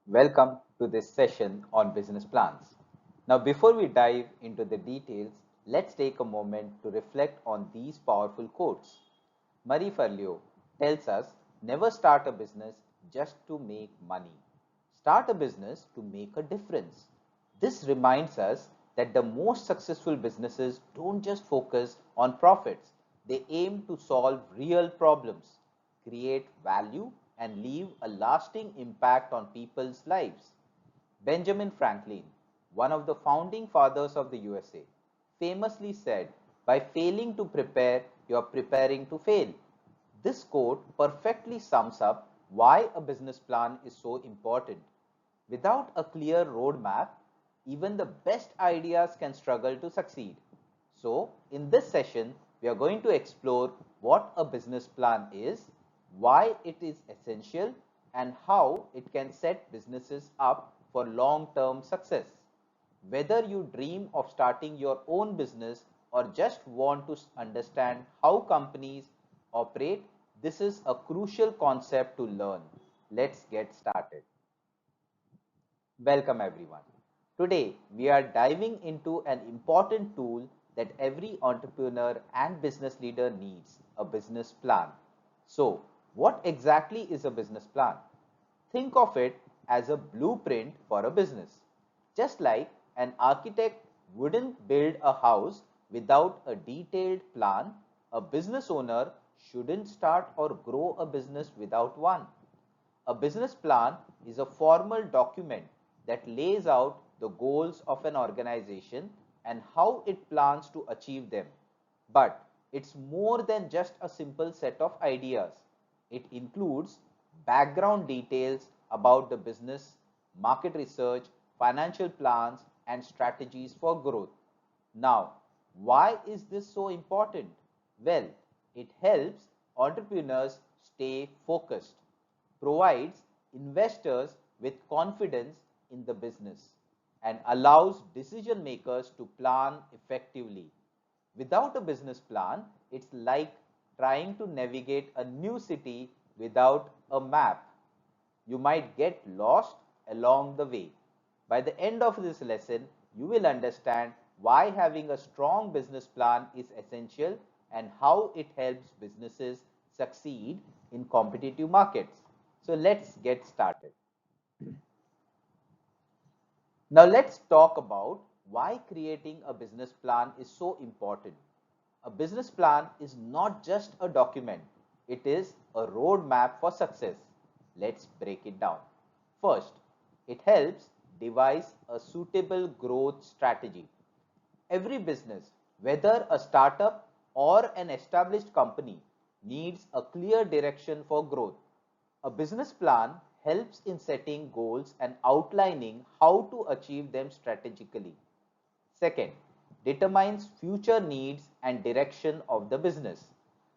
Welcome to this session on business plans. Now, before we dive into the details, let's take a moment to reflect on these powerful quotes. Marie Forleo tells us never start a business just to make money. Start a business to make a difference. This reminds us that the most successful businesses don't just focus on profits, they aim to solve real problems, create value, and leave a lasting impact on people's lives. Benjamin Franklin, one of the founding fathers of the USA, famously said, "By failing to prepare, you are preparing to fail." This quote perfectly sums up why a business plan is so important. Without a clear roadmap, even the best ideas can struggle to succeed. So, in this session, we are going to explore what a business plan is, why it is essential, and how it can set businesses up for long-term success. Whether you dream of starting your own business or just want to understand how companies operate, this is a crucial concept to learn. Let's get started. Welcome everyone. Today we are diving into an important tool that every entrepreneur and business leader needs, a business plan. So, what exactly is a business plan? Think of it as a blueprint for a business. Just like an architect wouldn't build a house without a detailed plan, a business owner shouldn't start or grow a business without one. A business plan is a formal document that lays out the goals of an organization and how it plans to achieve them. But it's more than just a simple set of ideas. It includes background details about the business, market research, financial plans, and strategies for growth. Now, why is this so important? Well, it helps entrepreneurs stay focused, provides investors with confidence in the business, and allows decision makers to plan effectively. Without a business plan, it's like trying to navigate a new city without a map. You might get lost along the way. By the end of this lesson, you will understand why having a strong business plan is essential and how it helps businesses succeed in competitive markets. So let's get started. Now let's talk about why creating a business plan is so important. A business plan is not just a document, it is a roadmap for success. Let's break it down. First, it helps devise a suitable growth strategy. Every business, whether a startup or an established company, needs a clear direction for growth. A business plan helps in setting goals and outlining how to achieve them strategically. Second, determines future needs and direction of the business.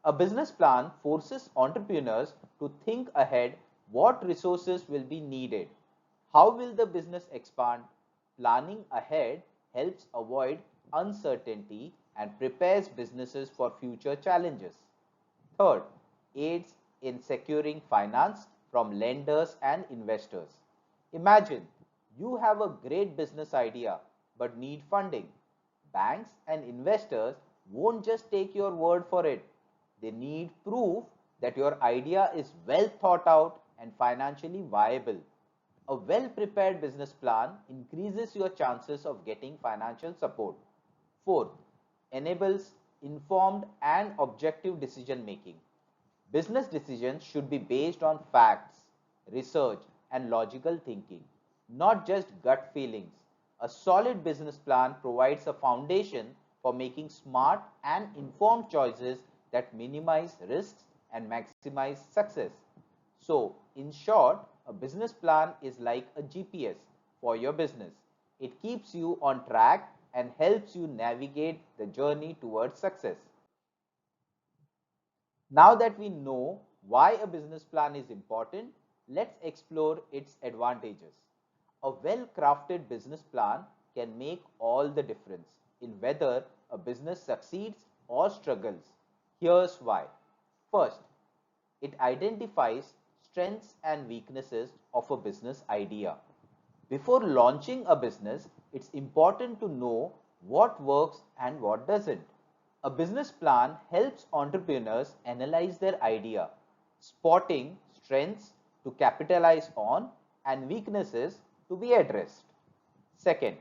A business plan forces entrepreneurs to think ahead what resources will be needed, how will the business expand. Planning ahead helps avoid uncertainty and prepares businesses for future challenges. Third, aids in securing finance from lenders and investors. Imagine you have a great business idea but need funding. Banks and investors won't just take your word for it. They need proof that your idea is well thought out and financially viable. A well prepared business plan increases your chances of getting financial support. Fourth, enables informed and objective decision making. Business decisions should be based on facts, research, and logical thinking, not just gut feelings. A solid business plan provides a foundation for making smart and informed choices that minimize risks and maximize success. So, in short, a business plan is like a GPS for your business. It keeps you on track and helps you navigate the journey towards success. Now that we know why a business plan is important, let's explore its advantages. A well-crafted business plan can make all the difference in whether a business succeeds or struggles. Here's why. First, it identifies strengths and weaknesses of a business idea. Before launching a business, it's important to know what works and what doesn't. A business plan helps entrepreneurs analyze their idea, spotting strengths to capitalize on and weaknesses to be addressed. Second,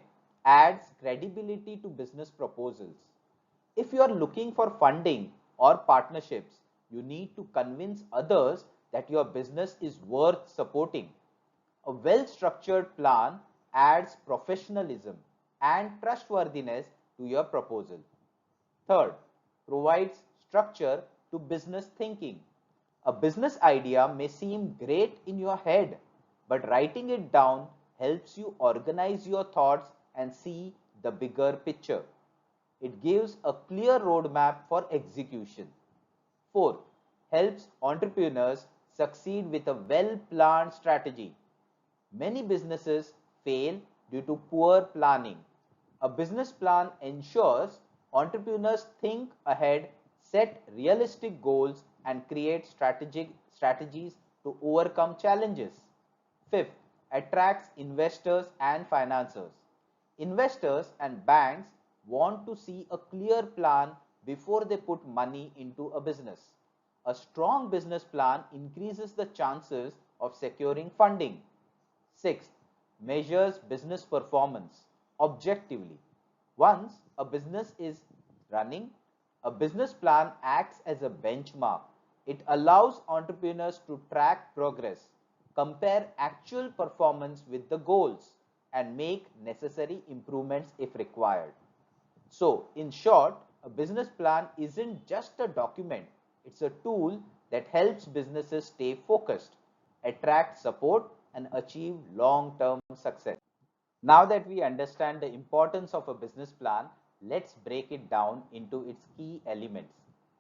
adds credibility to business proposals. If you are looking for funding or partnerships, you need to convince others that your business is worth supporting. A well-structured plan adds professionalism and trustworthiness to your proposal. Third, provides structure to business thinking. A business idea may seem great in your head, but writing it down helps you organize your thoughts and see the bigger picture. It gives a clear roadmap for execution. Fourth, helps entrepreneurs succeed with a well-planned strategy. Many businesses fail due to poor planning. A business plan ensures entrepreneurs think ahead, set realistic goals, and create strategies to overcome challenges. Fifth, attracts investors and financiers. Investors and banks want to see a clear plan before they put money into a business. A strong business plan increases the chances of securing funding. Sixth, measures business performance objectively. Once a business is running, a business plan acts as a benchmark. It allows entrepreneurs to track progress, compare actual performance with the goals, and make necessary improvements if required. So, in short, a business plan isn't just a document, it's a tool that helps businesses stay focused, attract support, and achieve long-term success. Now that we understand the importance of a business plan, let's break it down into its key elements.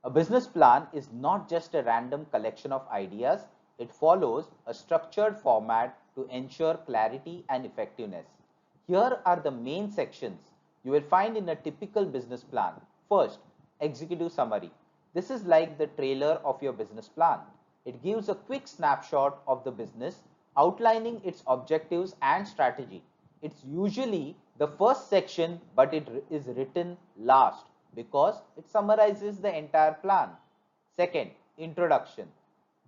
A business plan is not just a random collection of ideas, it follows a structured format to ensure clarity and effectiveness. Here are the main sections you will find in a typical business plan. First, executive summary. This is like the trailer of your business plan. It gives a quick snapshot of the business, outlining its objectives and strategy. It's usually the first section, but it is written last because it summarizes the entire plan. Second, introduction.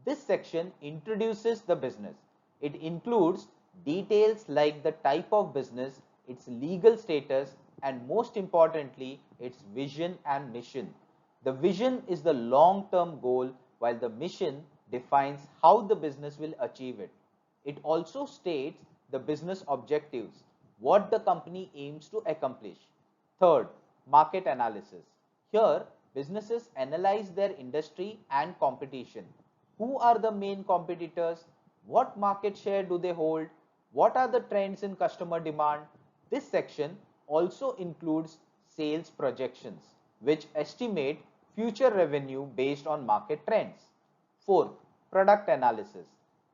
This section introduces the business. It includes details like the type of business, its legal status, and most importantly, its vision and mission. The vision is the long-term goal, while the mission defines how the business will achieve it. It also states the business objectives, what the company aims to accomplish. Third, market analysis. Here, businesses analyze their industry and competition. Who are the main competitors? What market share do they hold? What are the trends in customer demand? This section also includes sales projections, which estimate future revenue based on market trends. Fourth, product analysis.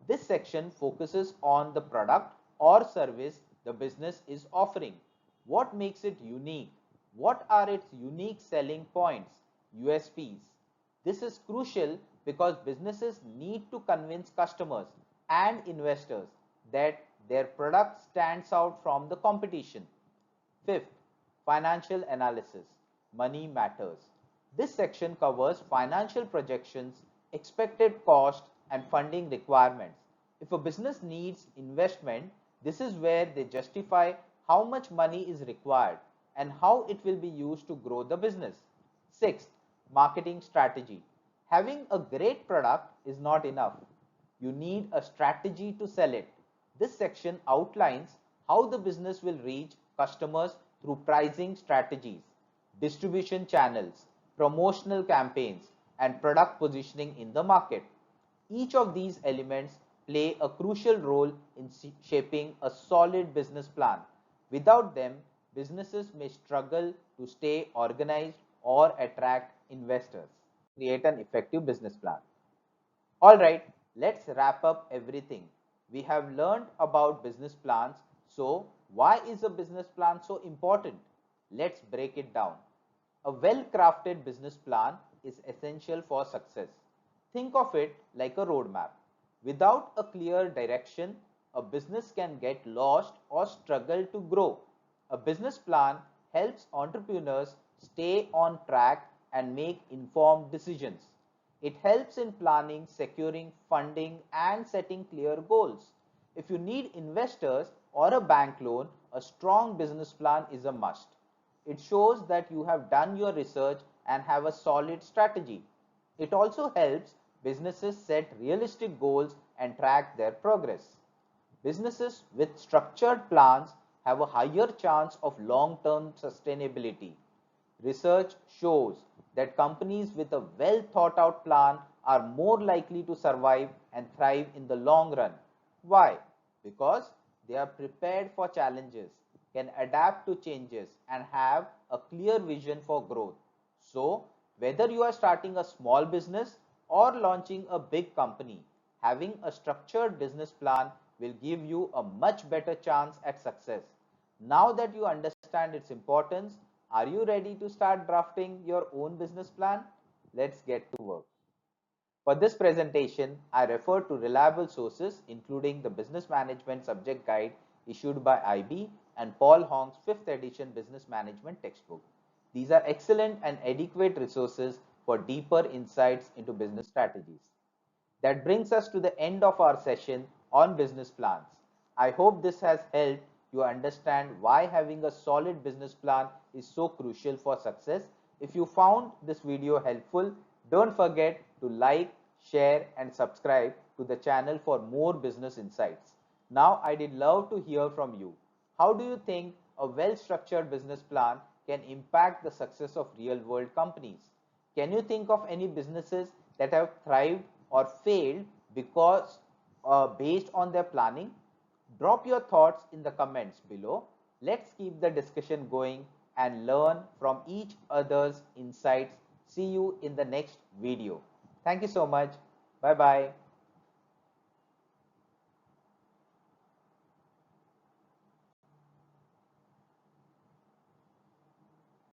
This section focuses on the product or service the business is offering. What makes it unique? What are its unique selling points, USPs? This is crucial because businesses need to convince customers and investors that their product stands out from the competition. Fifth, financial analysis. Money matters. This section covers financial projections, expected cost, and funding requirements. If a business needs investment, this is where they justify how much money is required and how it will be used to grow the business. Sixth, marketing strategy. Having a great product is not enough. You need a strategy to sell it. This section outlines how the business will reach customers through pricing strategies, distribution channels, promotional campaigns, and product positioning in the market. Each of these elements play a crucial role in shaping a solid business plan. Without them, businesses may struggle to stay organized or attract investors. Create an effective business plan. Alright, let's wrap up everything. We have learned about business plans, so why is a business plan so important? Let's break it down. A well-crafted business plan is essential for success. Think of it like a roadmap. Without a clear direction, a business can get lost or struggle to grow. A business plan helps entrepreneurs stay on track and make informed decisions. It helps in planning, securing funding, and setting clear goals. If you need investors or a bank loan, a strong business plan is a must. It shows that you have done your research and have a solid strategy. It also helps businesses set realistic goals and track their progress. Businesses with structured plans have a higher chance of long-term sustainability. Research shows that companies with a well thought out plan are more likely to survive and thrive in the long run. Why? Because they are prepared for challenges, can adapt to changes, and have a clear vision for growth. So, whether you are starting a small business or launching a big company, having a structured business plan will give you a much better chance at success. Now that you understand its importance, are you ready to start drafting your own business plan? Let's get to work. For this presentation, I refer to reliable sources including the Business Management Subject Guide issued by IB and Paul Hong's 5th edition Business Management textbook. These are excellent and adequate resources for deeper insights into business strategies. That brings us to the end of our session on business plans. I hope this has helped you understand why having a solid business plan is so crucial for success. If you found this video helpful, don't forget to like, share and subscribe to the channel for more business insights. Now I'd love to hear from you. How do you think a well-structured business plan can impact the success of real-world companies? Can you think of any businesses that have thrived or failed because based on their planning? Drop your thoughts in the comments below. Let's keep the discussion going and learn from each other's insights. See you in the next video. Thank you so much. Bye bye.